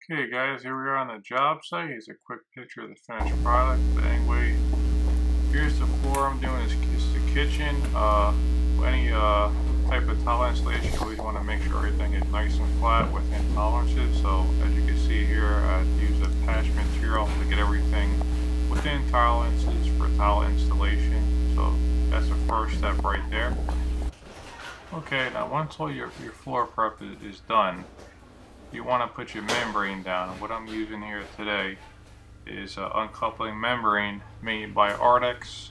Okay guys, here we are on the job site. Here's a quick picture of the finished product. But anyway, here's the floor I'm doing. It's the kitchen. Any type of tile installation, you always want to make sure everything is nice and flat within tolerances. So as you can see here, I use a patch material to get everything within tolerances for tile installation. So that's the first step right there. Okay, now once all your floor prep is done, you want to put your membrane down. What I'm using here today is uncoupling membrane made by Ardex,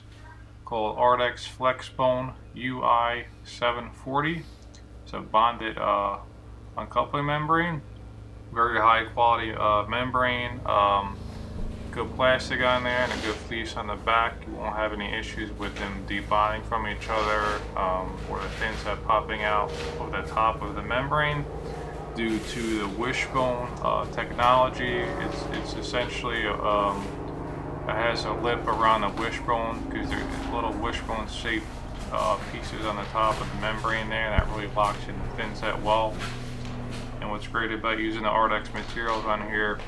called Ardex Flexbone UI 740. It's a bonded uncoupling membrane, very high quality membrane, good plastic on there and a good fleece on the back. You won't have any issues with them debonding from each other or the thin set popping out of the top of the membrane. Due to the wishbone technology, it's essentially it has a lip around the wishbone because there's little wishbone shaped pieces on the top of the membrane there, and that really locks in the thin set well. And what's great about using the Ardex materials on here,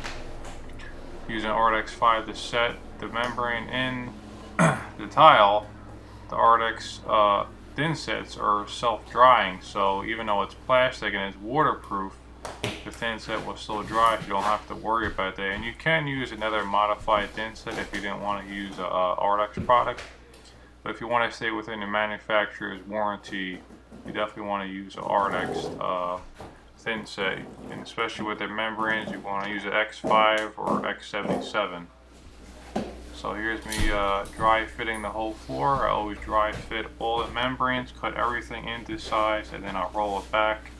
using Ardex 5 to set the membrane in the tile, the Ardex thin sets are self-drying, so even though it's plastic and it's waterproof, the thin set will still dry, so you don't have to worry about that. And you can use another modified thin set if you didn't want to use a Ardex product, but if you want to stay within the manufacturer's warranty, you definitely want to use an Ardex thin set, and especially with their membranes, you want to use an X5 or X77. So here's me dry fitting the whole floor. I always dry fit all the membranes, cut everything into size, and then I'll roll it back.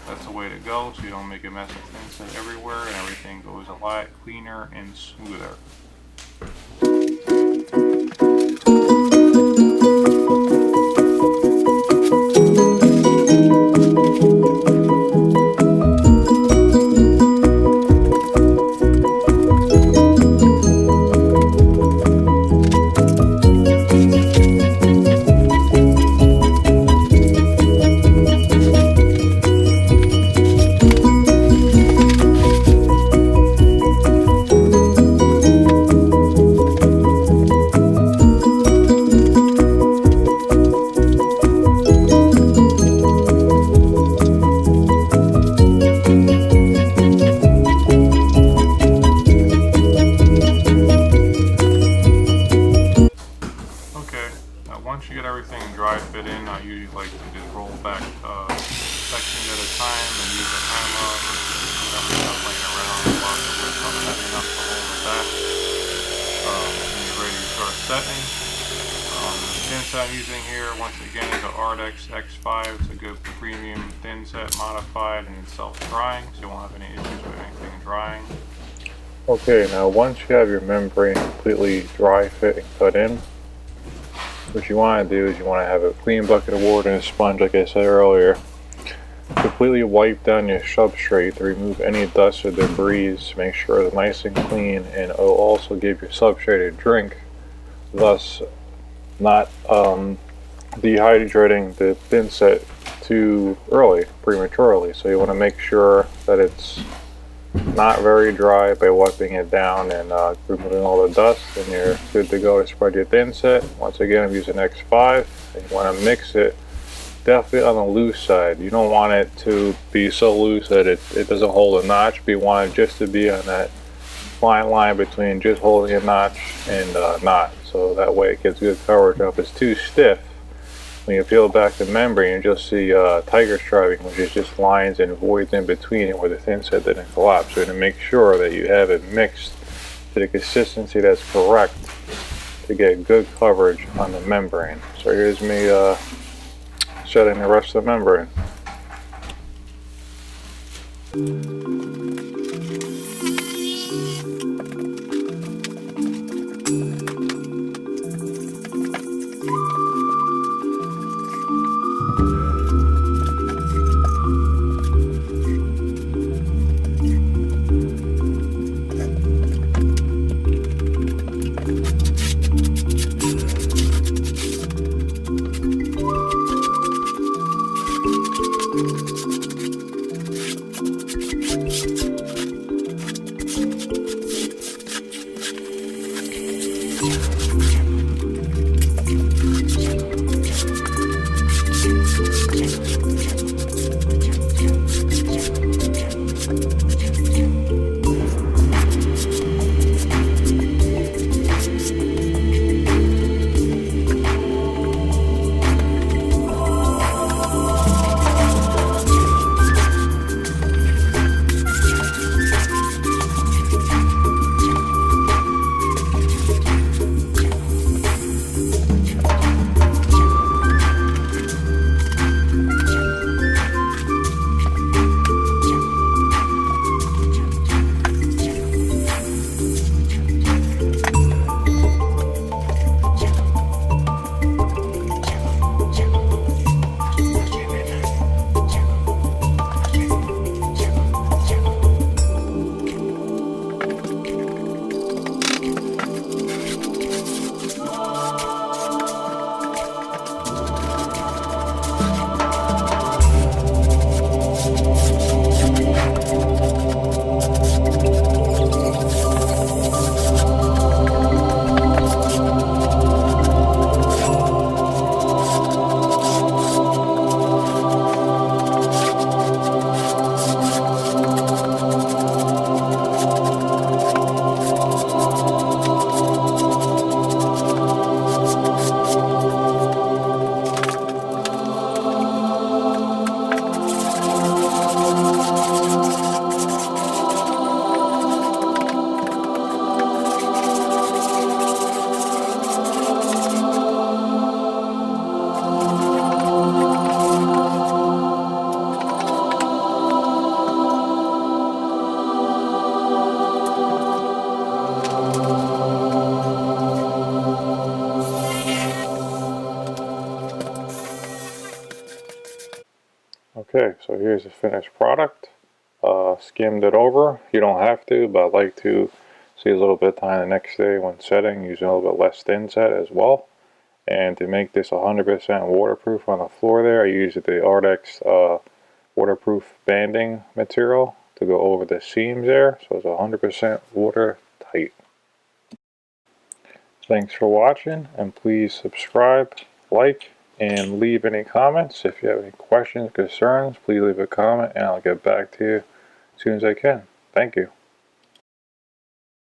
That's the way to go, so you don't make a mess of thin set everywhere, and everything goes a lot cleaner and smoother. Once you get everything dry fit in, I usually like to just roll back sections at a time and use a hammer or whatever you have laying around to lock the width up heavy enough to hold it back. And you're ready to start setting. The thin set I'm using here, once again, is an Ardex X5. It's a good premium thin set, modified, and it's self-drying, so you won't have any issues with anything drying. Okay, now once you have your membrane completely dry fit and cut in, what you want to do is you want to have a clean bucket of water and a sponge, like I said earlier. Completely wipe down your substrate to remove any dust or debris. Make sure it's nice and clean, and it will also give your substrate a drink, thus not dehydrating the thin set too early, prematurely. So you want to make sure that it's not very dry by wiping it down and removing all the dust, and you're good to go to spread your thin set. Once again, I'm using X5, and you want to mix it definitely on the loose side. You don't want it to be so loose that it doesn't hold a notch, but you want it just to be on that fine line between just holding a notch and not, so that way it gets good coverage. Now if it's too stiff, when you peel back the membrane, you just see tiger striping, which is just lines and voids in between it where the thin set didn't collapse. So to make sure that you have it mixed to the consistency that's correct to get good coverage on the membrane. So here's me setting the rest of the membrane. Okay, so here's the finished product. Skimmed it over. You don't have to, but I like to see a little bit of time the next day when setting, using a little bit less thin set as well. And to make this 100% waterproof on the floor there, I used the Ardex waterproof banding material to go over the seams there, so it's 100% watertight. Thanks for watching, and please subscribe, like, and leave any comments. If you have any questions, concerns, please leave a comment and I'll get back to you as soon as I can. Thank you.